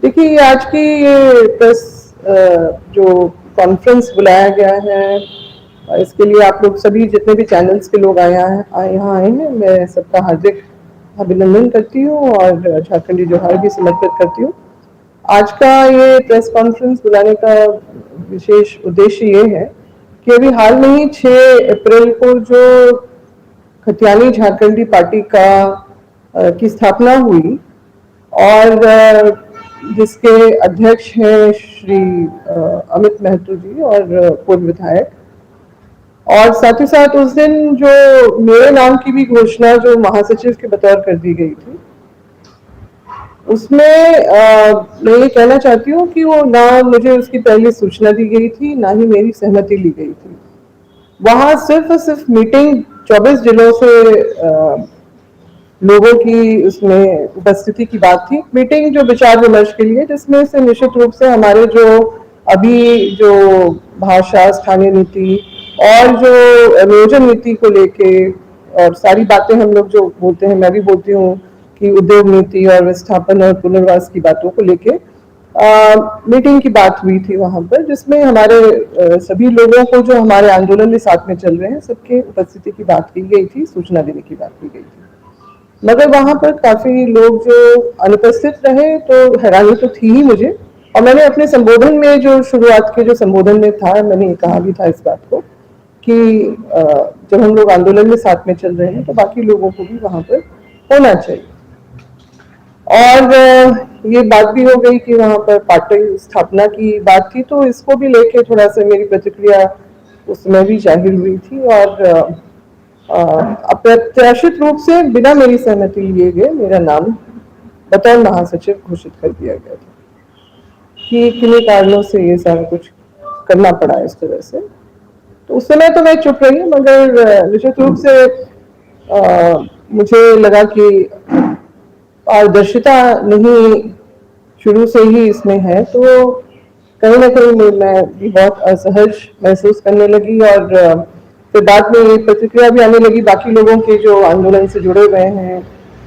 देखिए, आज की ये प्रेस जो कॉन्फ्रेंस बुलाया गया है, इसके लिए आप लोग सभी जितने भी चैनल्स के लोग यहाँ आए हैं, मैं सबका हार्दिक अभिनंदन करती हूँ और झारखंडी जोहार भी समर्पित करती हूँ। आज का ये प्रेस कॉन्फ्रेंस बुलाने का विशेष उद्देश्य ये है कि अभी हाल में ही 6 अप्रैल को जो खतियानी झारखंडी पार्टी की स्थापना हुई और जिसके अध्यक्ष हैं श्री अमित महतो जी और पूर्व विधायक, और साथ ही साथ उस दिन जो मेरे नाम की भी घोषणा जो महासचिव के बतौर कर दी गई थी, उसमें मैं ये कहना चाहती हूँ कि वो ना मुझे उसकी पहले सूचना दी गई थी, ना ही मेरी सहमति ली गई थी। वहां सिर्फ और सिर्फ मीटिंग 24 जिलों से लोगों की उसमें उपस्थिति की बात थी। मीटिंग जो विचार विमर्श के लिए, जिसमें से निश्चित रूप से हमारे जो अभी जो भाषा, स्थानीय नीति और जो नियोजन नीति को लेके और सारी बातें हम लोग जो बोलते हैं, मैं भी बोलती हूँ कि उद्योग नीति और विस्थापन और पुनर्वास की बातों को लेके मीटिंग की बात हुई थी वहां पर, जिसमें हमारे सभी लोगों को जो हमारे आंदोलन में साथ में चल रहे हैं सबके उपस्थिति की बात की गई थी, सूचना देने की बात की गई थी। मगर वहां पर काफी लोग जो अनुपस्थित रहे तो हैरानी तो थी ही मुझे। और मैंने अपने संबोधन में जो शुरुआत के जो संबोधन में था, मैंने कहा भी था इस बात को कि जब हम लोग आंदोलन में साथ में चल रहे हैं तो बाकी लोगों को भी वहां पर होना चाहिए। और ये बात भी हो गई कि वहां पर पार्टी स्थापना की बात थी, तो इसको भी लेके थोड़ा सा मेरी प्रतिक्रिया उसमें भी जाहिर हुई थी और अप्रत्याशित रूप से बिना मेरी सहमति लिए गए मेरा नाम बतौर महासचिव घोषित कर दिया गया था कि किन्हीं कारणों से ये सारा कुछ करना पड़ा इस तरह से। तो उस समय तो मैं चुप रही, मगर निश्चित रूप से मुझे लगा कि पारदर्शिता नहीं शुरू से ही इसमें है, तो कहीं ना कहीं मैं भी बहुत असहज महसूस करने लगी। और फिर बाद में ये प्रतिक्रिया भी आने लगी बाकी लोगों के जो आंदोलन से जुड़े हुए हैं,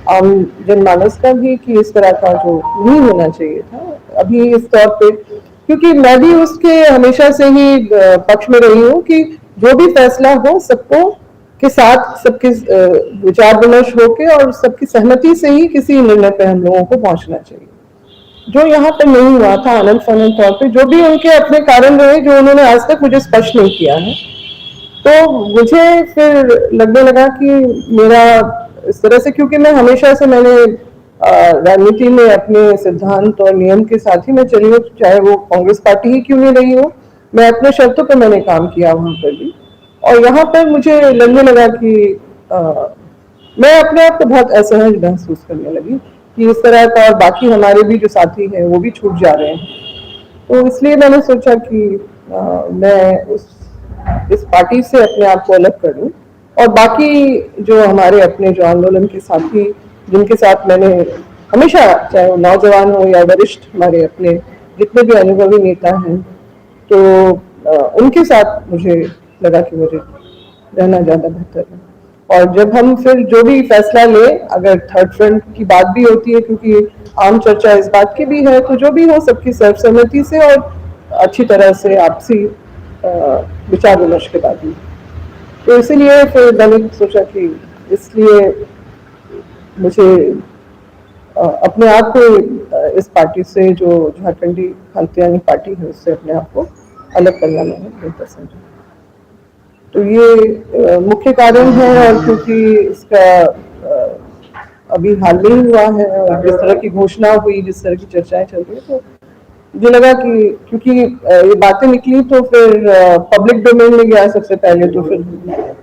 आम जनमानस का भी, कि इस तरह का जो नहीं होना चाहिए था अभी इस तौर पे, क्योंकि मैं भी उसके हमेशा से ही पक्ष में रही हूँ कि जो भी फैसला हो सबको के साथ सबके विचार विमर्श होके और सबकी सहमति से ही किसी निर्णय पे हम लोगों को पहुंचना चाहिए। जो यहाँ पर नहीं हुआ था आनंद फानंद तौर पे, जो भी उनके अपने कारण रहे जो उन्होंने आज तक मुझे स्पष्ट नहीं किया है, तो मुझे फिर लगने लगा कि मेरा इस तरह से, क्योंकि मैं हमेशा से मैंने राजनीति में अपने सिद्धांत और नियम के साथ ही मैं चली हूँ, चाहे वो कांग्रेस पार्टी ही क्यों नहीं रही हो, मैं अपने शर्तों पर मैंने काम किया वहां पर भी। और यहाँ पर मुझे लगने लगा कि मैं अपने आप को बहुत असहज महसूस करने लगी कि इस तरह का, और बाकी हमारे भी जो साथी हैं वो भी छूट जा रहे हैं। तो इसलिए मैंने सोचा कि मैं इस पार्टी से अपने आप को अलग करूं और बाकी जो हमारे अपने जो आंदोलन के साथी, जिनके साथ मैंने हमेशा, चाहे वो नौजवान हो या वरिष्ठ हमारे अपने जितने भी अनुभवी नेता हैं, तो उनके साथ मुझे लगा कि मुझे रहना ज़्यादा बेहतर है। और जब हम फिर जो भी फैसला ले, अगर थर्ड फ्रंट की बात भी होती है, क्योंकि आम चर्चा इस बात की भी है, तो जो भी हो सबकी सर्वसम्मति से और अच्छी तरह से आपसी विचार विमर्श के बाद ही। तो इसीलिए फिर मैंने सोचा कि इसलिए मुझे अपने आप को इस पार्टी से, जो झारखंडी खतियानी पार्टी है, उससे अपने आप को अलग करना मैंने बेहतर समझा। तो ये मुख्य कारण है। और क्योंकि इसका अभी हाल में ही हुआ है और जिस तरह की घोषणा हुई, जिस तरह की चर्चाएं चल रही है, तो मुझे लगा कि क्योंकि ये बातें निकली तो फिर पब्लिक डोमेन में गया सबसे पहले, तो फिर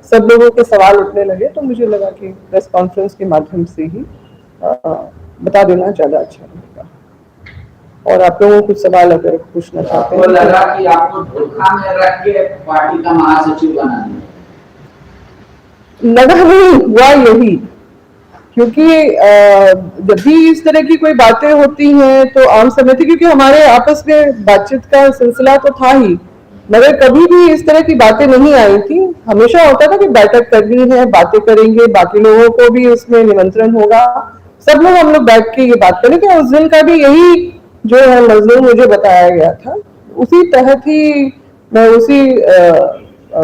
सब लोगों के सवाल उठने लगे, तो मुझे लगा कि प्रेस कॉन्फ्रेंस के माध्यम से ही बता देना ज़्यादा अच्छा रहेगा। और आप लोगों को कुछ सवाल अगर पूछना चाहते हैं। लगा कि आपको धोखा में रख के पार्टी का महासचिव बना दिया? लगा नहीं, हुआ यही, क्योंकि जब भी इस तरह की कोई बातें होती हैं तो आम सहमति, क्योंकि हमारे आपस में बातचीत का सिलसिला तो था ही, मगर कभी भी इस तरह की बातें नहीं आई थी। हमेशा होता था कि बैठक करनी है, बातें करेंगे, बाकी लोगों को भी उसमें निमंत्रण होगा, सब लोग हम लोग बैठ के ये बात करेंगे। उस दिन का भी यही जो है मजलूम मुझे बताया गया था, उसी तहत ही मैं उसी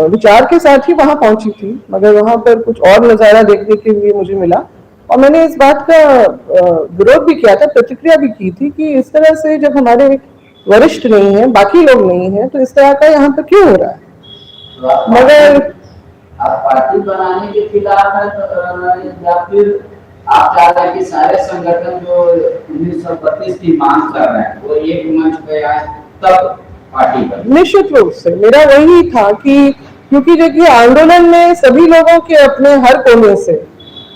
विचार के साथ ही वहां पहुंची थी, मगर वहां पर कुछ और नज़ारा देखने के लिए मुझे मिला और मैंने इस बात का विरोध भी किया था, प्रतिक्रिया भी की थी कि इस तरह से जब हमारे वरिष्ठ नहीं है, बाकी लोग नहीं है, तो इस तरह का यहाँ पर क्यों हो रहा है। मगर आप पार्टी बनाने के खिलाफ है या फिर आप चाह रहे हैं कि सारे संगठन जो 1932 की मांग कर रहे हैं वो एक मंच पे आए तब पार्टी बने? निश्चित रूप से मेरा वही था कि क्योंकि देखिए आंदोलन में सभी लोगों के अपने हर कोने से,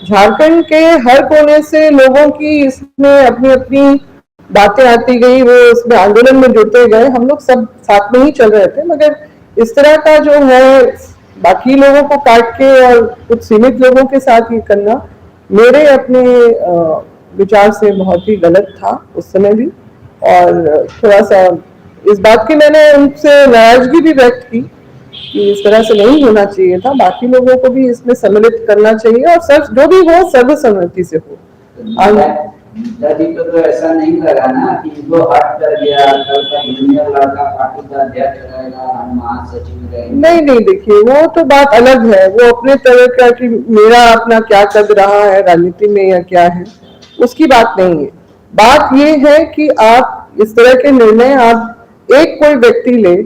झारखंड के हर कोने से लोगों की इसमें अपनी अपनी बातें आती गई, वो उसमें आंदोलन में जुड़ते गए, हम लोग सब साथ में ही चल रहे थे। मगर इस तरह का जो है बाकी लोगों को काट के और कुछ सीमित लोगों के साथ ये करना मेरे अपने विचार से बहुत ही गलत था उस समय भी, और थोड़ा सा इस बात की मैंने उनसे नाराजगी भी व्यक्त की कि इस तरह से नहीं होना चाहिए था, बाकी लोगों को भी इसमें सम्मिलित करना चाहिए और सब जो भी हो सर्वसम्मति से हो। जी को तो ऐसा नहीं लगा ना कि वो हट कर गया, कल का जूनियर लड़का पार्टी का अध्यक्ष रहेगा, हम महासचिव रहेंगे? नहीं, देखिए वो तो बात अलग है, वो अपने तरह का कि मेरा अपना क्या कर रहा है राजनीति में या क्या है, उसकी बात नहीं है। बात ये है कि आप इस तरह के निर्णय आप एक कोई व्यक्ति ले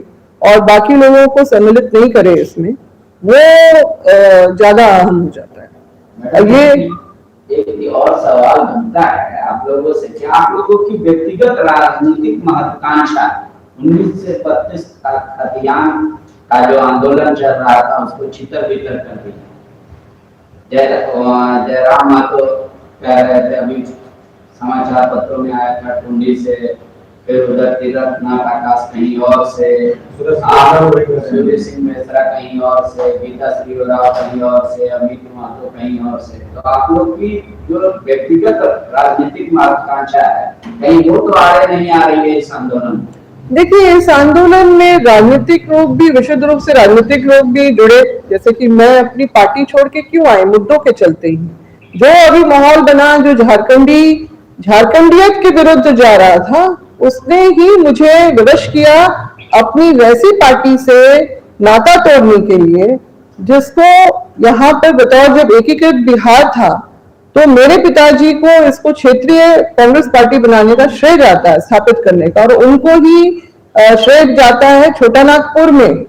और बाकी लोगों को सम्मिलित नहीं करे इसमें, वो ज्यादा अहम हो जाता है। ये एक और सवाल बनता है आप लोगों से कि आप लोगों की व्यक्तिगत राजनीतिक महत्वाकांक्षा 1932 का खतियान का जो आंदोलन चल रहा था उसको छितर बितर कर दिया। जयराम मातो कह रहे थे, अभी समाचार पत्रों में आया था टुंडी से, फिर उधर तीर्थनाथ आकाश कहीं और से, सूर्य सिंह मिश्रा कहीं और से, गीता श्री राव कहीं और से, अमित महतो कहीं और से। तो आप लोग की जो व्यक्तिगत राजनीतिक महत्वाकांक्षा है कहीं वो तो आगे नहीं आ रही है इस आंदोलन में? देखिए इस आंदोलन में राजनीतिक लोग भी, विशुद्ध रूप से राजनीतिक लोग भी जुड़े, जैसे कि मैं अपनी पार्टी छोड़ के क्यों आए, मुद्दों के चलते ही। जो अभी माहौल बना, जो झारखंडियत के विरुद्ध जा रहा था, उसने ही मुझे विवश किया अपनी वैसी पार्टी से नाता तोड़ने के लिए जिसको यहाँ पर बतौर जब एकीकृत बिहार था तो मेरे पिताजी को इसको क्षेत्रीय कांग्रेस पार्टी बनाने का श्रेय जाता है, स्थापित करने का, और उनको ही श्रेय जाता है छोटा नागपुर में,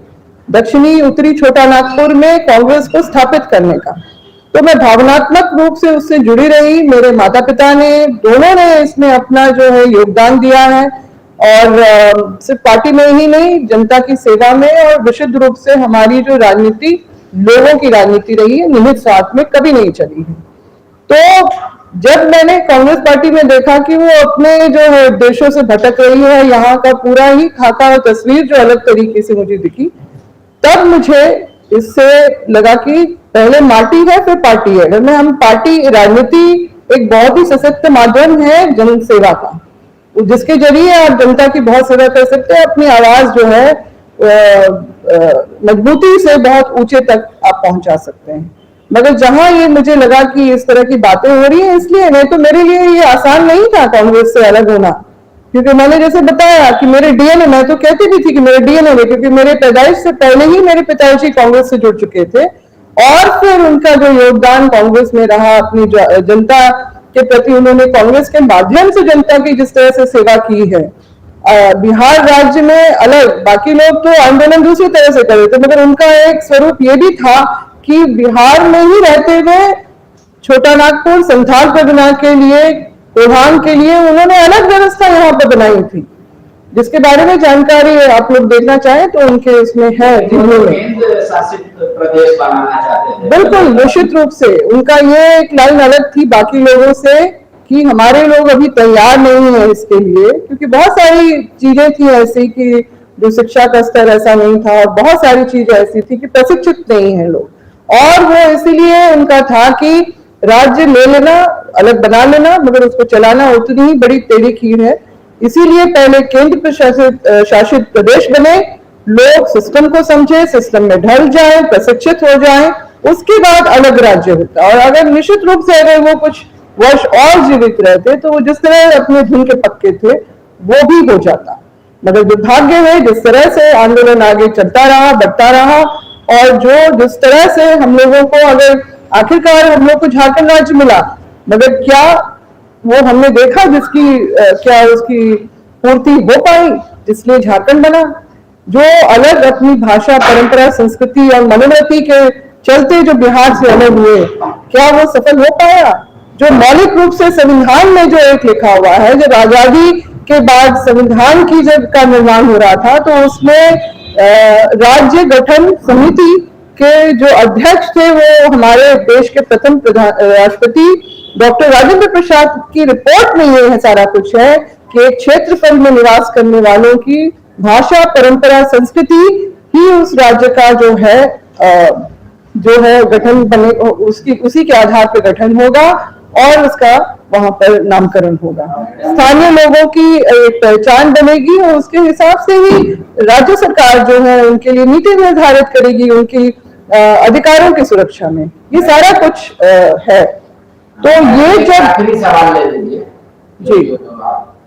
दक्षिणी उत्तरी छोटा नागपुर में कांग्रेस को स्थापित करने का। तो मैं भावनात्मक रूप से उससे जुड़ी रही, मेरे माता पिता ने, दोनों ने इसमें अपना जो है योगदान दिया है, और सिर्फ पार्टी में ही नहीं, जनता की सेवा में, और विशुद्ध रूप से हमारी जो राजनीति लोगों की राजनीति रही है, निहित स्वार्थ में कभी नहीं चली है। तो जब मैंने कांग्रेस पार्टी में देखा कि वो अपने जो है उद्देश्यों से भटक रही है, यहाँ का पूरा ही खाका और तस्वीर जो अलग तरीके से मुझे दिखी, तब मुझे इससे लगा कि पहले माटी है फिर पार्टी है। मैं हम पार्टी, राजनीति एक बहुत ही सशक्त माध्यम है जन सेवा का, जिसके जरिए आप जनता की बहुत सेवा कर सकते हैं, अपनी आवाज जो है मजबूती से बहुत ऊंचे तक आप पहुंचा सकते हैं। मगर जहां ये मुझे लगा कि इस तरह की बातें हो रही है, इसलिए नहीं तो मेरे लिए ये आसान नहीं था कांग्रेस से अलग होना, क्योंकि मैंने जैसे बताया कि मेरे डीएनए, मैं तो कहती भी थी कि मेरे डीएनए में, क्योंकि मेरे पैदाइश से पहले ही मेरे पिताजी कांग्रेस से जुड़ चुके थे, और फिर उनका जो योगदान कांग्रेस में रहा, अपनी जनता के प्रति उन्होंने कांग्रेस के माध्यम से जनता की जिस तरह से सेवा की है। बिहार राज्य में अलग, बाकी लोग तो आंदोलन दूसरी तरह से कर रहे थे, मगर उनका एक स्वरूप ये भी था कि बिहार में ही रहते हुए छोटा नागपुर संथाल परगना के लिए, कोल्हान के लिए उन्होंने अलग व्यवस्था यहाँ पर बनाई थी, जिसके बारे में जानकारी आप लोग देखना चाहें तो उनके इसमें है। केंद्र शासित प्रदेश बनाना चाहते थे। बिल्कुल, निश्चित रूप से उनका ये एक लाइन अलग थी बाकी लोगों से कि हमारे लोग अभी तैयार नहीं है इसके लिए, क्योंकि बहुत सारी चीजें थी ऐसी कि जो शिक्षा का स्तर ऐसा नहीं था, और बहुत सारी चीजें ऐसी थी कि प्रशिक्षित नहीं है लोग, और वो इसीलिए उनका था कि राज्य ले लेना, अलग बना लेना, मगर उसको चलाना उतनी ही बड़ी टेढ़ी खीर है। इसीलिए पहले केंद्र शासित प्रदेश बने, लोग सिस्टम को समझे, सिस्टम में ढल जाए, प्रशिक्षित हो जाए, उसके बाद अलग राज्य होता। और अगर निश्चित रूप से अगर वो कुछ वर्ष और जीवित रहते तो वो जिस तरह अपने धुन के पक्के थे वो भी हो जाता। मगर दुर्भाग्य है जिस तरह से आंदोलन आगे चलता रहा, बढ़ता रहा, और जिस तरह से हम लोगों को, अगर आखिरकार हम लोग को झारखंड राज्य मिला, मगर क्या वो हमने देखा जिसकी क्या उसकी पूर्ति हो पाई, जिसलिए झारखंड बना? जो अलग अपनी भाषा, परंपरा, संस्कृति और मनोवृत्ति के चलते जो बिहार से अलग हुए, क्या वो सफल हो पाया? जो मौलिक रूप से संविधान में जो एक लिखा हुआ है, जब आजादी के बाद संविधान की जब का निर्माण हो रहा था, तो उसमें राज्य गठन समिति के जो अध्यक्ष थे वो हमारे देश के प्रथम राष्ट्रपति डॉक्टर राजेंद्र प्रसाद की रिपोर्ट में ये सारा कुछ है कि एक क्षेत्रफल में निवास करने वालों की भाषा, परंपरा, संस्कृति ही उस राज्य का जो है गठन बने, उसी के आधार पर गठन होगा और उसका वहां पर नामकरण होगा। स्थानीय लोगों की एक पहचान बनेगी और उसके हिसाब से ही राज्य सरकार जो है उनके लिए नीति निर्धारित करेगी, उनकी अधिकारों की सुरक्षा में। ये सारा कुछ है। तो ये जब आखिरी सवाल ले लीजिए जी,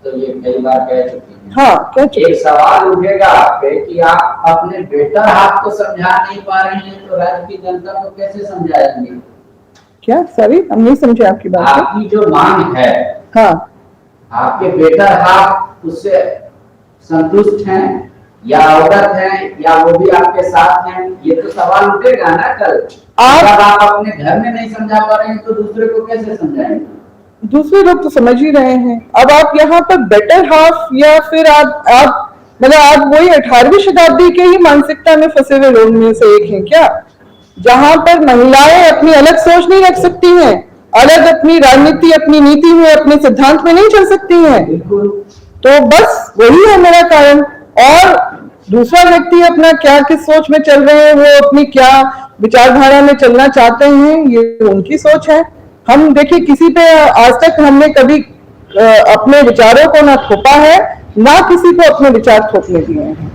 तो ये कई बार कह चुकी हैं। हाँ, क्या एक सवाल उठेगा आपके कि आप अपने बेटर हाथ को समझा नहीं पा रहे हैं, तो राज्य की जनता को कैसे समझाएंगे? क्या? सॉरी, हम नहीं समझे आपकी बात। आपकी जो मांग है, हाँ, आपके बेटर हाथ उससे संतुष्ट हैं या अवगत हैं या वो भी आपके साथ हैं? ये तो सवाल उठेगा ना कल। आप अपने घर में नहीं समझा पा रहे हैं तो दूसरे को कैसे समझाएंगे? दूसरे लोग तो समझ ही रहे हैं। अब आप यहाँ पर बेटर हाफ या फिर आप मतलब आप वही 18वीं शताब्दी के ही मानसिकता में फंसे हुए लोग में से एक हैं क्या, जहां पर महिलाएं अपनी अलग सोच नहीं रख सकती हैं, अलग अपनी राजनीति, अपनी नीति में, अपने सिद्धांत में नहीं चल सकती हैं? तो बस वही है मेरा कारण। और दूसरा व्यक्ति अपना क्या किस सोच में चल रहे हैं, वो अपनी क्या विचारधारा में चलना चाहते हैं, ये उनकी सोच है। हम देखिए, किसी पे आज तक हमने कभी अपने विचारों को ना थोपा है, ना किसी को अपने विचार थोपने दिए हैं।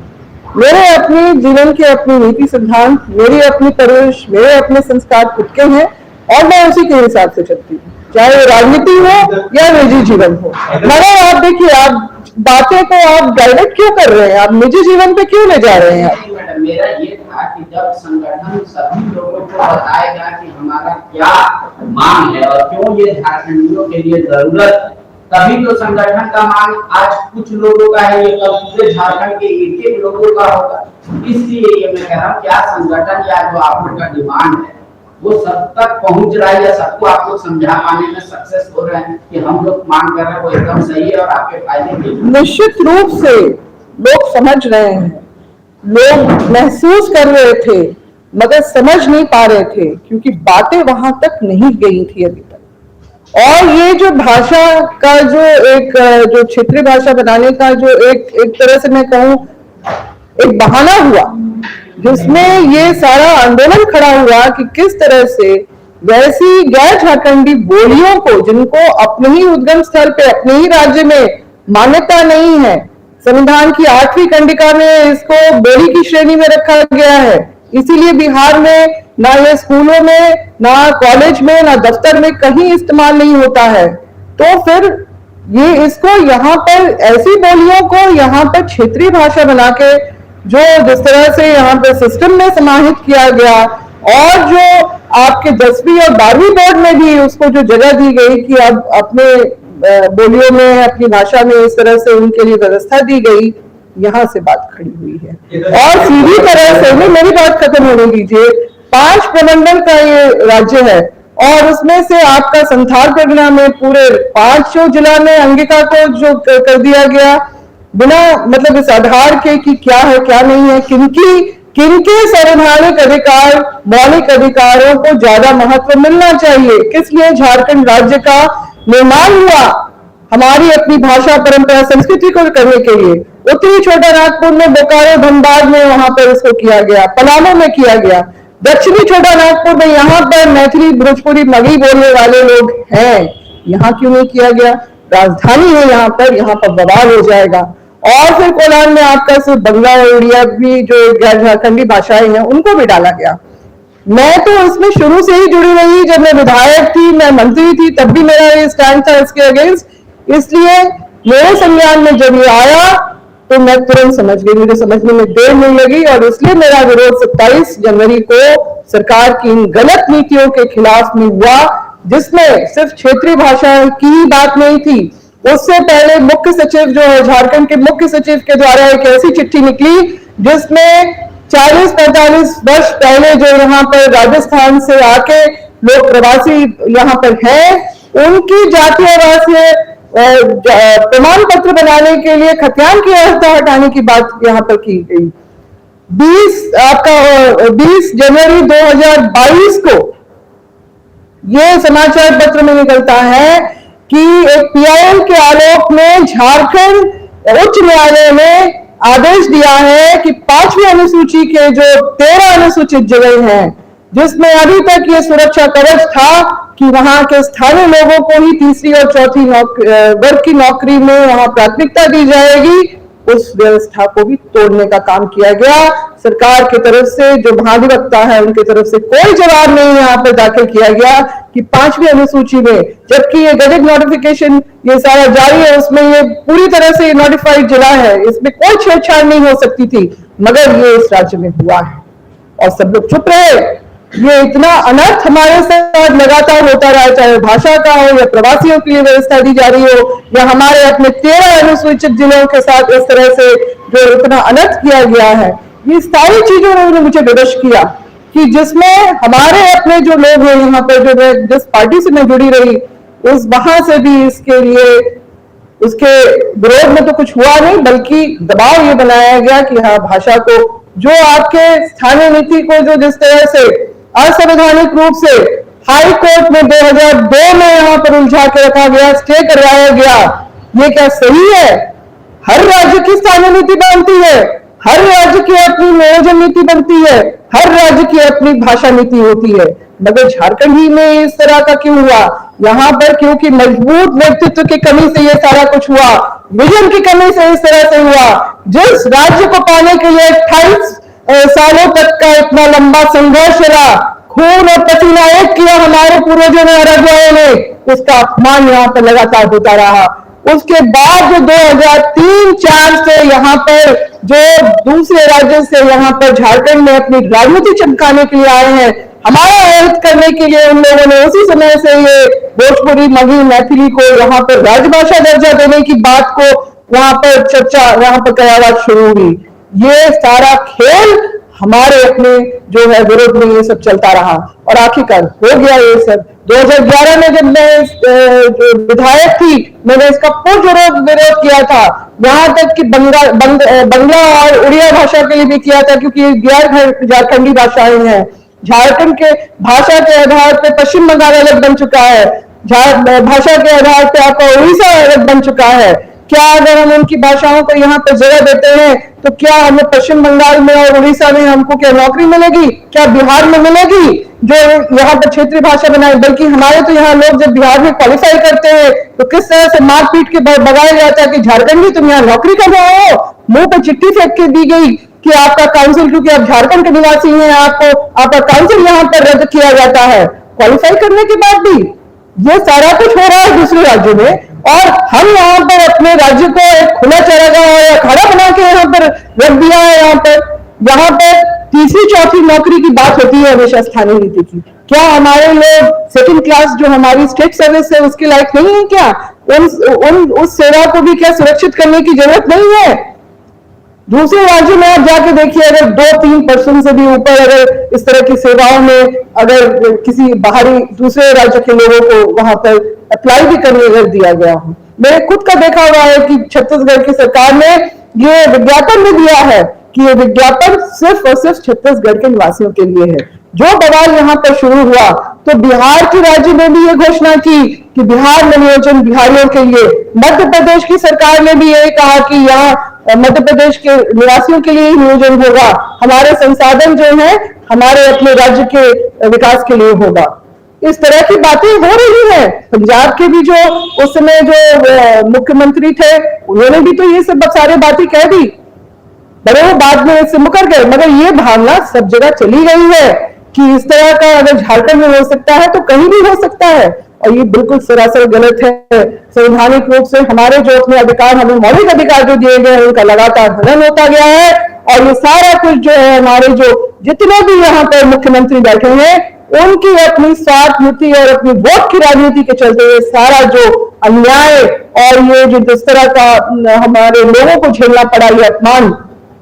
मेरे अपने जीवन के अपनी नीति सिद्धांत, मेरी अपनी परवरिश, मेरे अपने संस्कार खुद के हैं और मैं उसी के हिसाब से चलती हूँ, चाहे वो राजनीति हो या निजी जीवन हो। मगर आप देखिए, आप बातें को आप डायरेक्ट क्यों कर रहे हैं, आप निजी जीवन पे क्यों ले जा रहे हैं? मैडम, मेरा ये था कि जब संगठन सभी लोगों को बताएगा कि हमारा क्या मांग है और क्यों ये झारखंडियों के लिए जरूरत है, तभी तो संगठन का मांग आज कुछ लोगों का है, ये कल पूरे झारखंड के एक एक लोगों का होगा। इसलिए ये मैं कह रहा हूँ, क्या संगठन या जो आप लोग का डिमांड है वो सब तक पहुंच रहा है या सबको आप लोग समझा पाने में सक्सेस हो रहे हैं कि हम लोग मांग कर रहे हैं वो एकदम सही है और आपके फायदे के लिए? निश्चित रूप से लोग समझ रहे हैं, लोग महसूस कर रहे थे, मगर समझ नहीं पा रहे थे क्योंकि बातें वहां तक नहीं गई थी अभी तक। और ये जो भाषा का जो क्षेत्रीय भाषा बनाने का जो एक तरह से मैं कहूँ एक बहाना हुआ, जिसमें ये सारा आंदोलन खड़ा हुआ कि किस तरह से वैसी गैर झारखंडी बोलियों को, जिनको अपने ही उद्गम स्थल पे, अपने ही राज्य में मान्यता नहीं है, संविधान की 8वीं कंडिका में इसको बोली की श्रेणी में रखा गया है, इसीलिए बिहार में ना ये स्कूलों में, ना कॉलेज में, ना दफ्तर में कहीं इस्तेमाल नहीं होता है। तो फिर ये इसको यहाँ पर ऐसी बोलियों को यहाँ पर क्षेत्रीय भाषा बना के जो जिस तरह से यहाँ पे सिस्टम में समाहित किया गया, और जो आपके 10वीं और 12वीं बोर्ड में भी उसको जो जगह दी गई कि अब अपने बोलियों में, अपनी भाषा में इस तरह से उनके लिए व्यवस्था दी गई, यहाँ से बात खड़ी हुई है। और सीधी तरह से, मेरी बात खत्म होने दीजिए, 5 प्रमंडल का ये राज्य है और उसमें से आपका संथाल परगना में पूरे 5 जिला में अंगिका को जो कर दिया गया बिना मतलब इस आधार के कि क्या है क्या नहीं है, किनके संवैधानिक अधिकार, मौलिक अधिकारों को ज्यादा महत्व मिलना चाहिए, किस लिए झारखंड राज्य का निर्माण हुआ, हमारी अपनी भाषा, परंपरा, संस्कृति को करने के लिए। उत्तरी छोटा नागपुर में, बोकारो, धनबाद में वहां पर इसको किया गया, पलामू में किया गया। दक्षिणी छोटा नागपुर में यहाँ पर मैथिली, भोजपुरी, मगही बोलने वाले लोग हैं, यहाँ क्यों नहीं किया गया? राजधानी है यहाँ पर बवाल हो जाएगा। और फिर कोलान में आपका सिर्फ बंगला और उड़िया भी जो गैर झारखंडी भाषाएं हैं उनको भी डाला गया। मैं तो इसमें शुरू से ही जुड़ी रही, जब मैं विधायक थी, मैं मंत्री थी, तब भी मेरा ये स्टैंड था इसके अगेंस्ट। इसलिए मेरे संज्ञान में जब ये आया तो मैं तुरंत समझ गई, मुझे समझने में देर नहीं लगी, और इसलिए मेरा विरोध 27 जनवरी को सरकार की इन गलत नीतियों के खिलाफ में हुआ, जिसमें सिर्फ क्षेत्रीय भाषा की ही बात नहीं थी। उससे पहले मुख्य सचिव जो है, झारखंड के मुख्य सचिव के द्वारा एक ऐसी चिट्ठी निकली जिसमें 40-45 वर्ष पहले जो यहाँ पर राजस्थान से आके लोग प्रवासी यहाँ पर हैं, उनकी जातीय आवासीय प्रमाण पत्र बनाने के लिए खतियान की व्यवस्था हटाने की बात यहाँ पर की गई। 20 जनवरी 2022 को ये समाचार पत्र में निकलता है कि एक पीआईएल के आलोक में झारखंड उच्च न्यायालय ने आदेश दिया है कि 5वीं अनुसूची के जो 13 अनुसूचित जगह हैं, जिसमें अभी तक ये सुरक्षा कवच था कि वहां के स्थानीय लोगों को ही तीसरी और चौथी वर्ग की नौकरी में वहां प्राथमिकता दी जाएगी, उस व्यवस्था को भी तोड़ने का काम किया गया। सरकार की तरफ से जो महाधिवक्ता है उनकी तरफ से कोई जवाब नहीं यहाँ पर दाखिल किया गया कि 5वीं अनुसूची में, जबकि ये गजट नोटिफिकेशन ये सारा जारी है, उसमें ये पूरी तरह से नोटिफाइड जिला है, इसमें कोई छेड़छाड़ नहीं हो सकती थी, मगर ये इस राज्य में हुआ है और सब लोग चुप रहे। ये इतना अनर्थ हमारे साथ लगातार होता रहा, चाहे भाषा का हो या प्रवासियों के लिए व्यवस्था दी जा रही हो, या हमारे अपने 13 अनुसूचित जिलों के साथ इस तरह से जो इतना अनर्थ किया गया है। ये सारी चीजों ने मुझे विवश किया कि जिसमें हमारे अपने जो लोग हैं यहाँ पर, जो जिस पार्टी से मैं जुड़ी रही, उस वहां से भी इसके लिए उसके विरोध में तो कुछ हुआ नहीं, बल्कि दबाव ये बनाया गया कि हाँ, भाषा को जो आपके स्थानीय नीति को जो जिस तरह से असंवैधानिक रूप से हाई कोर्ट में 2002 में यहाँ पर उलझा के रखा गया, स्टे करवाया गया, ये क्या सही है? हर राज्य की स्थानीय नीति बनती है, हर राज्य की अपनी नियोजन नीति बनती है, हर राज्य की अपनी भाषा नीति होती है, मगर झारखंड ही में इस तरह का क्यों हुआ? यहाँ पर क्योंकि मजबूत नेतृत्व की कमी से ये सारा कुछ हुआ, विजन की कमी से इस तरह से हुआ। जिस राज्य को पाने के लिए 28 सालों तक का इतना लंबा संघर्ष रहा, खून और पसीना एक किया हमारे पूर्वजों ने, अरबों ने, उसका अपमान यहाँ पर लगातार होता रहा। उसके बाद जो 2003-4 से यहाँ पर जो दूसरे राज्य से यहाँ पर झारखंड में अपनी राजनीति चमकाने के लिए आए हैं, हमारा हेल्प करने के लिए उन लोगों ने उसी समय से ये भोजपुरी, मगही, मैथिली को यहाँ पर राजभाषा दर्जा देने की बात को वहां पर चर्चा, यहाँ पर कयावत शुरू हुई। ये सारा खेल हमारे अपने जो है विरोध में ये सब चलता रहा और आखिरकार हो गया ये सब। 2011 में जब मैं जो विधायक थी, मैंने इसका पुरजोर विरोध किया था, यहाँ तक कि बंगला और उड़िया भाषा के लिए भी किया था, क्योंकि गैर झारखंडी भाषाएं हैं। झारखंड के भाषा के आधार पे पश्चिम बंगाल अलग बन चुका है, भाषा के आधार पे आपका उड़ीसा अलग बन चुका है। क्या अगर हम उनकी भाषाओं को यहाँ पर जगह देते हैं तो क्या हमें पश्चिम बंगाल में और उड़ीसा में हमको क्या नौकरी मिलेगी? क्या बिहार में मिलेगी जो यहाँ पर क्षेत्रीय भाषा बनाए? बल्कि हमारे तो यहाँ लोग जब बिहार में क्वालिफाई करते हैं तो किस तरह से मार पीट के भगाया जाता है कि झारखंडी तुम यहाँ नौकरी कर रहे हो, मुंह पर चिट्ठी फेंक के दी गई कि आपका काउंसिल, क्योंकि आप झारखंड के निवासी हैं, आपको आपका काउंसिल यहाँ पर रद्द किया जाता है क्वालिफाई करने के बाद भी। ये सारा कुछ हो रहा है दूसरे राज्यों में, और हम यहाँ पर अपने राज्य को एक खुला चारागाह या अखाड़ा बना के यहाँ पर रख दिया है। यहाँ पर तीसरी चौथी नौकरी की बात होती है हमेशा स्थानीय नीति की। क्या हमारे लोग सेकंड क्लास जो हमारी स्टेट सर्विस है उसके लायक नहीं है क्या? उस सेवा को भी क्या सुरक्षित करने की जरूरत नहीं है? दूसरे राज्यों में आप जाके देखिए, अगर 2-3% से भी ऊपर अगर इस तरह की सेवाओं में अगर किसी बाहरी दूसरे राज्य के लोगों को वहां पर अप्लाई भी करने अगर दिया गया हो, मैंने खुद का देखा हुआ है कि छत्तीसगढ़ की सरकार ने ये विज्ञापन भी दिया है कि ये विज्ञापन सिर्फ और सिर्फ छत्तीसगढ़ के निवासियों के लिए है। जो बवाल यहाँ पर शुरू हुआ तो बिहार के राज्य ने भी ये घोषणा की कि बिहार में नियोजन बिहारियों के लिए। मध्य प्रदेश की सरकार ने भी ये कहा कि यहाँ मध्य प्रदेश के निवासियों के लिए नियोजन होगा, हमारे संसाधन जो है हमारे अपने राज्य के विकास के लिए होगा। इस तरह की बातें हो रही हैं। पंजाब के भी जो उस समय जो मुख्यमंत्री थे उन्होंने भी तो ये सब सारी बातें कह दी, बड़े वो बाद में इससे मुकर गए, मगर ये भावना सब जगह चली गई है कि इस तरह का अगर झारखंड में हो सकता है तो कहीं भी हो सकता है। और ये बिल्कुल सरासर गलत है। संवैधानिक रूप से हमारे जो अपने अधिकार, हमें मौलिक अधिकार जो दिए गए हैं, उनका लगातार हनन होता गया है। और ये सारा कुछ जो है, हमारे जो जितने भी यहाँ पर मुख्यमंत्री बैठे हैं, उनकी अपनी स्वार्थ नीति और अपनी वोट की राजनीति के चलते ये सारा जो अन्याय और ये जो जिस तरह का हमारे लोगों को झेलना पड़ा, ये अपमान,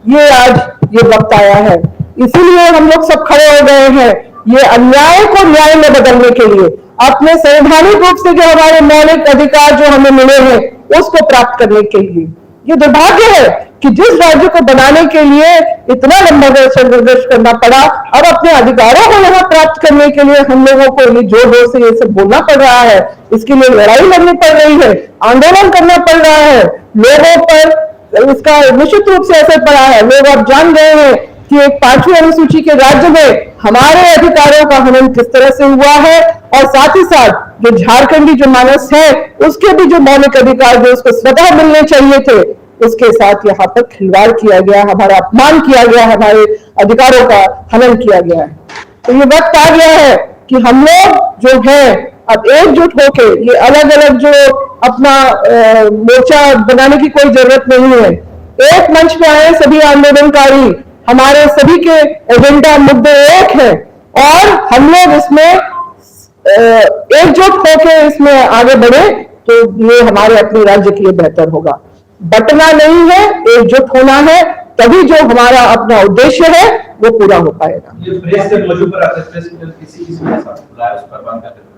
ये आज ये वक्त आया है। इसीलिए हम लोग सब खड़े हो गए हैं ये अन्याय को न्याय में बदलने के लिए, अपने संवैधानिक रूप से जो हमारे मौलिक अधिकार जो हमें मिले हैं उसको प्राप्त करने के लिए। ये दुर्भाग्य है कि जिस राज्य को बनाने के लिए इतना लंबा संघर्ष करना पड़ा, अब अपने अधिकारों को यहाँ प्राप्त करने के लिए हम लोगों को जोर जोर से ये सब बोलना पड़ रहा है। इसके लिए लड़ाई लड़नी पड़ रही है, आंदोलन करना पड़ रहा है, लोगों पर इसका निश्चित रूप से असर पड़ा है। लोग अब जान गए हैं कि एक 5वीं अनुसूची के राज्य में हमारे अधिकारों का हनन किस तरह से हुआ है, और साथ ही साथ जो झारखंडी जो मानस है उसके भी जो मौलिक अधिकार जो उसको स्वतः मिलने चाहिए थे, उसके साथ यहाँ पर खिलवाड़ किया गया, हमारा अपमान किया गया, हमारे अधिकारों का हनन किया गया है। तो ये वक्त आ गया है कि हम लोग जो है अब एकजुट होके, ये अलग अलग जो अपना मोर्चा बनाने की कोई जरूरत नहीं है, एक मंच पे आए सभी आंदोलनकारी, हमारे सभी के एजेंडा मुद्दे एक है और हम लोग इसमें एकजुट होकर इसमें आगे बढ़े तो ये हमारे अपने राज्य के लिए बेहतर होगा। बटना नहीं है, एकजुट होना है, तभी जो हमारा अपना उद्देश्य है वो पूरा हो पाएगा। ये प्रेस के मौजू पर आपने प्रेस किसी ने ऐसा बुलाया, उस पर बात करते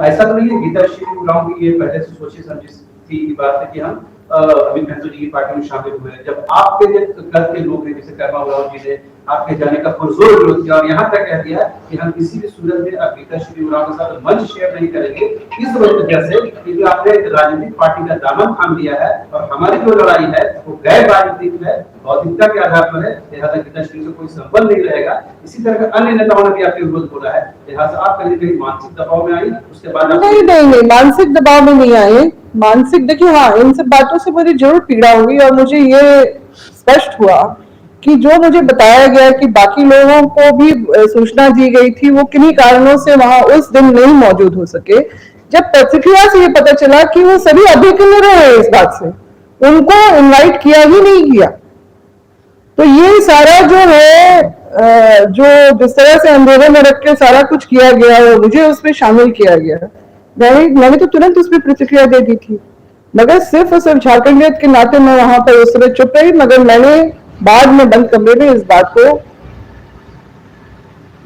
ऐसा तो नहीं है गीता श्री उरांव की ये पहले से सोची समझी थी बात है कि हम अभी महतो जी की पार्टी में शामिल हुए हैं। जब आपके कल के लोग हैं जैसे कर्मा उरांव जी ने आपके जाने का पुरजोर विरोध किया और यहाँ तक कह दिया कि हम किसी भी सूरत में अब गीता श्री उरांव के साथ मंच शेयर नहीं करेंगे, इस वजह से क्योंकि आपने एक राजनीतिक पार्टी का दामन थाम लिया है और हमारी जो लड़ाई है वो गैर राजनीतिक है, बौद्धिकता के आधार पर है, लिहाजा गीता श्री से कोई संबंध नहीं रहेगा। इसी तरह के अन्य नेताओं ने भी आपके विरोध बोला है, लिहाजा आप कहीं कहीं मानसिक दबाव में आई, उसके बाद नहीं मानसिक दबाव में नहीं आए। मानसिक देखिए, हाँ इन सब बातों से मुझे जरूर पीड़ा हुई और मुझे ये स्पष्ट हुआ कि जो मुझे बताया गया कि बाकी लोगों को भी सूचना दी गई थी, वो किन्हीं कारणों से वहां उस दिन नहीं मौजूद हो सके। जब प्रतिक्रिया से ये पता चला कि वो सभी अभिज्ञ रहे इस बात से, उनको इनवाइट किया ही नहीं गया, तो ये सारा जो है जो जिस तरह से अंधेरे में रख के सारा कुछ किया गया है, मुझे उसमें शामिल किया गया। मैंने तो तुरंत उस पर प्रतिक्रिया दे दी थी, मगर सिर्फ और सिर्फ झारखंडियत के नाते मैं वहां पर उस समय चुप रही। मगर मैंने बाद में बंद कमरे में इस बात को,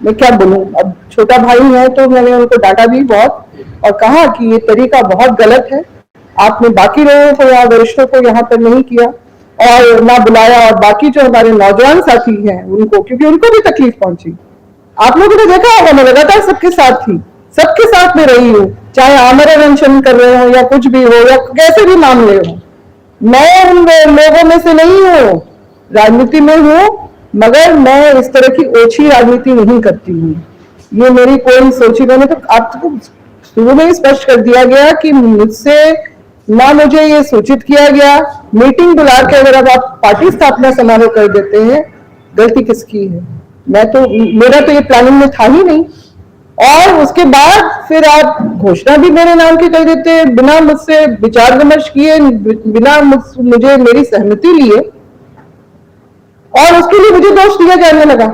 मैं क्या बोलूं, अब छोटा भाई है तो मैंने उनको डांटा भी बहुत और कहा कि ये तरीका बहुत गलत है, आपने बाकी लोगों को या वरिष्ठों को यहाँ पर नहीं किया और ना बुलाया, और बाकी जो हमारे नौजवान साथी हैं उनको, क्योंकि उनको भी तकलीफ पहुंची। आप लोगों ने देखा होगा मैं लगातार सबके साथ थी, सबके साथ में रही हूँ, चाहे आमरण अनशन कर रहे हो या कुछ भी हो या कैसे भी मामले हो। मैं उन लोगों में से नहीं हूँ, राजनीति में हूँ, मगर मैं इस तरह की ओछी राजनीति नहीं करती हूँ। ये मेरी कोई सोची, मैंने तो आपको शुरू में ही स्पष्ट कर दिया गया कि मुझसे ना मुझे ये सूचित किया गया, मीटिंग बुला के अगर अब आप पार्टी स्थापना समारोह कर देते हैं, गलती किसकी है? मैं तो, मेरा तो ये प्लानिंग में था ही नहीं। और उसके बाद फिर आप घोषणा भी मेरे नाम की कर देते बिना मुझसे विचार विमर्श किए, बिना मुझे मेरी सहमति लिए, और उसके लिए मुझे दोष दिया जाने लगा।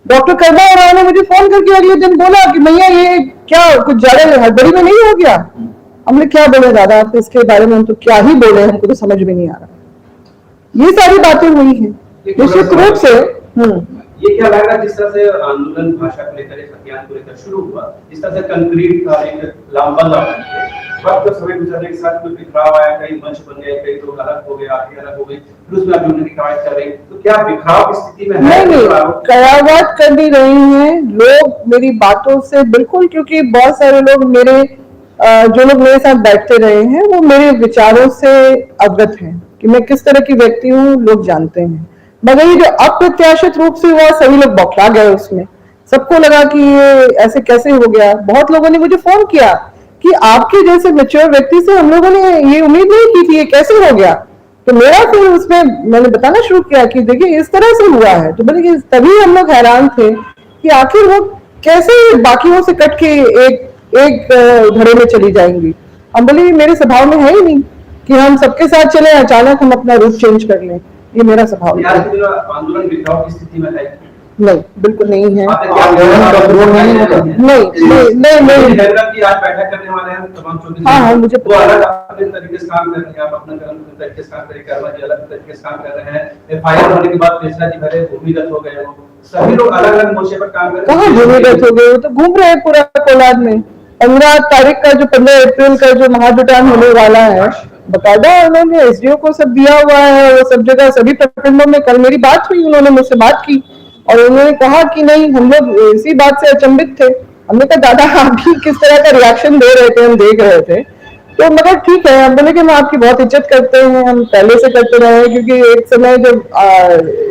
डॉक्टर कर्मा उरांव ने मुझे फोन करके अगले दिन बोला कि भैया ये क्या कुछ ज्यादा हड़बड़ी में नहीं हो गया? हमने क्या बोले दादा, आप इसके बारे में हम तो क्या ही बोले, हमको तो समझ में नहीं आ रहा। ये सारी बातें हुई हैं निश्चित रूप से। ये क्या लग रहा है जिस तरह से आंदोलन भाषा को लेकर, इस अभियान को लेकर शुरू हुआ, जिस तरह से कंक्रीट का एक लामबंद वक्त समय गुजरने के साथ कोई बिखराव आया, कई मंच बन गए, कई लोग अलग हो गए, आगे अलग हो गए, फिर उसमें अभी उन्होंने कवायद कर रही, तो क्या बिखराव की स्थिति में है? नहीं, कवायद कर भी रही हैं लोग मेरी बातों से बिल्कुल, क्योंकि बहुत सारे लोग मेरे जो लोग मेरे साथ बैठते रहे हैं वो मेरे विचारों से अवगत हैं कि मैं किस तरह की व्यक्ति हूँ, लोग जानते हैं। मगर ये जो अप्रत्याशित रूप से हुआ, सभी लोग बौखला गए उसमें, सबको लगा कि ये ऐसे कैसे हो गया। बहुत लोगों ने मुझे फोन किया कि आपके जैसे मैच्योर व्यक्ति से हम लोगों ने ये उम्मीद नहीं की थी, ये कैसे हो गया? तो मेरा फिर उसमें मैंने बताना शुरू किया कि देखिए इस तरह से हुआ है। तो मैंने तभी हम लोग हैरान थे कि आखिर वो कैसे बाकियों से कट के एक एक घड़े में चली जाएंगी। हम बोले ये मेरे स्वभाव में है ही नहीं कि हम सबके साथ चले, अचानक हम अपना रूप चेंज कर लें, ये मेरा स्वभाव नहीं। आज के दिन आंदोलन बिखराव की स्थिति में है? नहीं, बिल्कुल नहीं है। नहीं नहीं आज बैठक करने वाले हैं तमाम 24। हाँ, मुझे वो अलग अपने तरीके से काम कर रहे हैं, आप अपना तरीके से काम करें, कर्मा जी अलग तरीके से काम कर रहे हैं। FIR होने के बाद कृष्णा जी भले भूमिगत हो गए, सभी लोग अलग अलग मोर्चे पर काम कर रहे हैं। कहाँ भूमिगत हो गए, वो तो घूम रहे हैं पूरा कोलार में। 15 तारीख का जो 15 अप्रैल का जो महाजुटान होने वाला है, बकायदा उन्होंने SDO को सब दिया हुआ है, वो सब जगह सभी प्रखंडों में। कल मेरी बात हुई, उन्होंने मुझसे बात की और उन्होंने कहा कि नहीं, हम लोग इसी बात से अचंभित थे। हमने कहा दादा आप भी किस तरह का रिएक्शन दे रहे थे, हम देख रहे थे। तो मगर ठीक है, हम बोले कि हम आपकी बहुत इज्जत करते हैं, हम पहले से करते रहे हैं, क्योंकि एक समय जब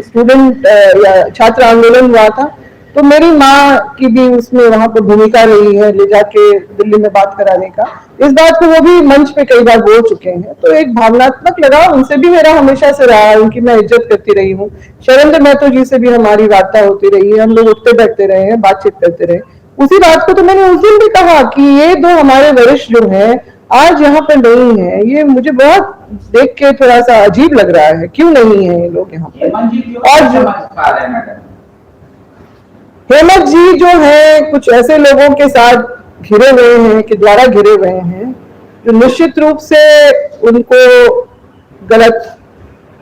स्टूडेंट या छात्र आंदोलन हुआ था तो मेरी माँ की भी उसमें वहां पर भूमिका रही है, ले जाके दिल्ली में बात कराने का। इस बात को वो भी मंच पे कई बार बोल चुके हैं, तो एक भावनात्मक लगाव उनसे भी मेरा हमेशा से रहा है, उनकी मैं इज्जत करती रही हूँ। शैलेंद्र महतो जी से भी हमारी वार्ता होती रही है, हम लोग उठते बैठते रहे हैं, बातचीत करते रहे। उसी बात को तो मैंने उस दिन भी कहा कि ये दो हमारे वरिष्ठ जो है आज यहाँ पर नहीं है, ये मुझे बहुत देख के थोड़ा सा अजीब लग रहा है, क्यों नहीं है ये लोग यहाँ पर। हेमंत जी जो है कुछ ऐसे लोगों के साथ घिरे हुए हैं, के द्वारा घिरे हुए हैं, जो निश्चित रूप से उनको गलत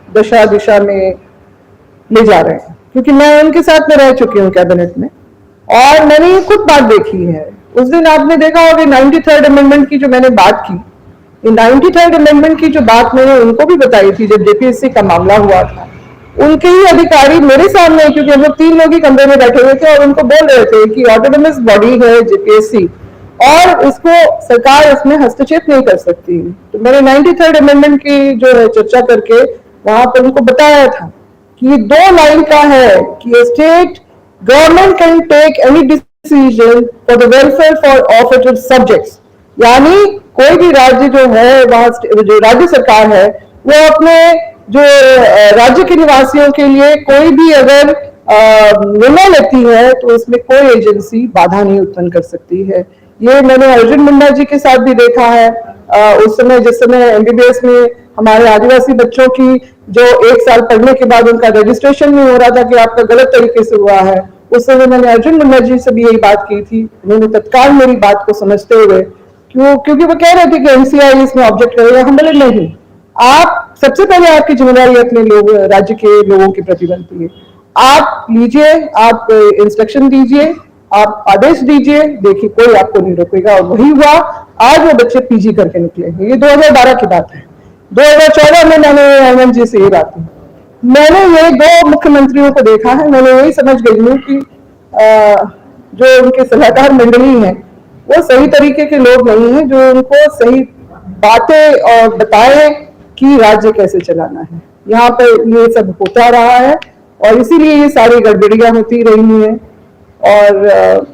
दिशा में ले जा रहे हैं, क्योंकि मैं उनके साथ में रह चुकी हूँ कैबिनेट में और मैंने ये खुद बात देखी है। उस दिन आपने देखा होगा 93rd अमेंडमेंट की जो मैंने बात की, 93rd अमेंडमेंट की जो बात मैंने उनको भी बताई थी जब JPSC का मामला हुआ था। उनके ही अधिकारी मेरे सामने, क्योंकि हम लोग 3 लोग ही कमरे में बैठे हुए थे और उनको बोल रहे थे कि ऑटोनोमस बॉडी है JPSC और इसको सरकार इसमें हस्तक्षेप नहीं कर सकती। तो मैंने 93rd अमेंडमेंट की जो है चर्चा करके वहां पर उनको बताया था कि ये 2 लाइन का है कि state government can take any decision for the welfare of its subjects, यानी कोई भी राज्य जो है, वहां जो राज्य सरकार है वो अपने जो राज्य के निवासियों के लिए कोई भी अगर निर्णय लेती है तो इसमें कोई एजेंसी बाधा नहीं उत्पन्न कर सकती है। ये मैंने अर्जुन मुंडा जी के साथ भी देखा है। उस समय जिस समय MBBS में हमारे आदिवासी बच्चों की जो 1 साल पढ़ने के बाद उनका रजिस्ट्रेशन नहीं हो रहा था कि आपका गलत तरीके से हुआ है, उस समय मैंने अर्जुन मुंडा जी से भी यही बात की थी। उन्होंने तत्काल मेरी बात को समझते हुए, क्योंकि वो कह रहे थे कि MCI इसमें ऑब्जेक्ट करेगा, हम बोले नहीं, आप सबसे पहले आपकी जिम्मेदारी अपने लोग राज्य के लोगों के प्रति बनती है। आप लीजिए, आप इंस्ट्रक्शन दीजिए, आप आदेश दीजिए, देखिए कोई आपको नहीं रोकेगा। और वही हुआ, आज वो बच्चे PG करके निकले। ये 2012 की बात है। 2014 में मैंने हेमंत जी से ये बात की, मैंने ये 2 मुख्यमंत्रियों को देखा है, मैंने यही समझ गई हूँ कि जो उनके सलाहकार मंडली है वो सही तरीके के लोग नहीं है, जो उनको सही बातें और बताएं कि राज्य कैसे चलाना है। यहाँ पे ये सब होता रहा है और इसीलिए ये सारी गड़बड़ियां होती रही हैं। और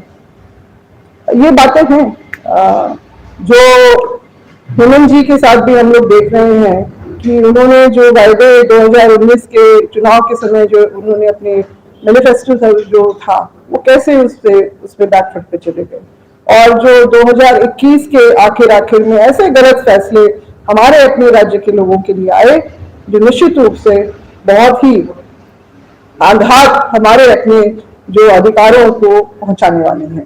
ये बातें हैं जो हेमंत जी के साथ भी हम लोग देख रहे हैं कि उन्होंने जो वायदे 2019 के चुनाव के समय जो उन्होंने अपने मैनिफेस्टो जो था वो कैसे उस पे बैकफुट पे चले गए, और जो 2021 के आखिर में ऐसे गलत फैसले हमारे अपने राज्य के लोगों के लिए आए जो निश्चित रूप से बहुत ही आघात हमारे अपने जो अधिकारों को पहुंचाने वाले हैं।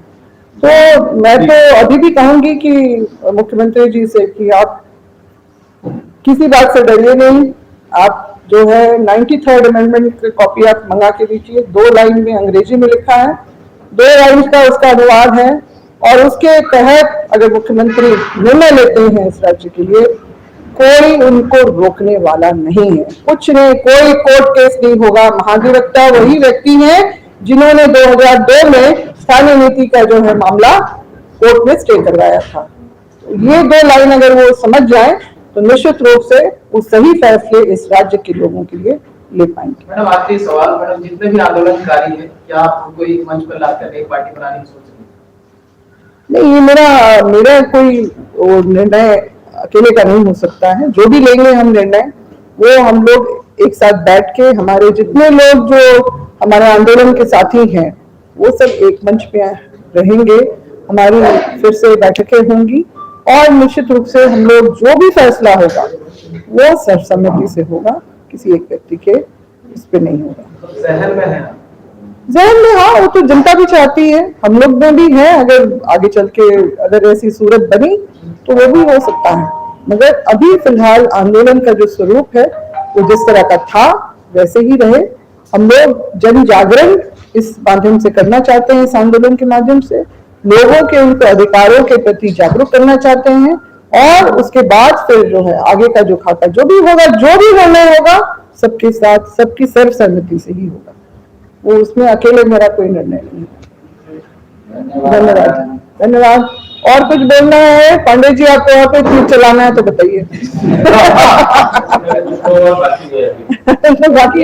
तो मैं तो अभी भी कहूंगी कि मुख्यमंत्री जी से कि आप किसी बात से डरिए नहीं, आप जो है 93rd अमेंडमेंट की कॉपी आप मंगा के दीजिए। 2 लाइन में अंग्रेजी में लिखा है, 2 लाइन का उसका अनुवाद है और उसके तहत अगर मुख्यमंत्री निर्णय लेते हैं इस राज्य के लिए, कोई उनको रोकने वाला नहीं है, कुछ नहीं, कोई कोर्ट केस नहीं होगा। महाधिवक्ता वही व्यक्ति हैं जिन्होंने 2002 में स्थानीय नीति का जो है मामला कोर्ट में स्टे करवाया था। ये 2 लाइन अगर वो समझ जाए तो निश्चित रूप से वो सही फैसले इस राज्य के लोगों के लिए ले पाएंगे। मैडम आखिरी सवाल, मैडम जितने भी आंदोलनकारी हैं क्या आप उनको एक मंच पर लाकर एक पार्टी बनाने की सोच रहे हैं? नहीं, ये मेरा कोई निर्णय अकेले का नहीं हो सकता है। जो भी लेंगे हम निर्णय वो हम लोग एक साथ बैठ के, हमारे जितने लोग जो हमारे आंदोलन के साथी हैं वो सब एक मंच पे रहेंगे हमारी फिर से बैठकें होंगी और निश्चित रूप से हम लोग जो भी फैसला होगा वो सर्वसम्मति से होगा, किसी एक व्यक्ति के इस पे नहीं होगा। जहन में है जहन में, हाँ, वो तो जनता भी चाहती है, हम लोग में भी है। अगर आगे चल के अगर ऐसी सूरत बनी तो वो भी हो सकता है, मगर अभी फिलहाल आंदोलन का जो स्वरूप है वो जिस तरह का था वैसे ही रहे। हम लोग जन जागरण इस माध्यम से करना चाहते हैं, इस आंदोलन के माध्यम से लोगों के उनके अधिकारों के प्रति जागरूक करना चाहते हैं, और उसके बाद फिर जो है आगे का जो खाका जो भी होगा, जो भी निर्णय होगा, सबके साथ सबकी सर्वसम्मति से ही होगा। वो उसमें अकेले मेरा कोई निर्णय नहीं है। धन्यवाद, धन्यवाद। और कुछ बोलना है पांडे जी, आपको यहाँ पे तीर चलाना है तो बताइए। बाकी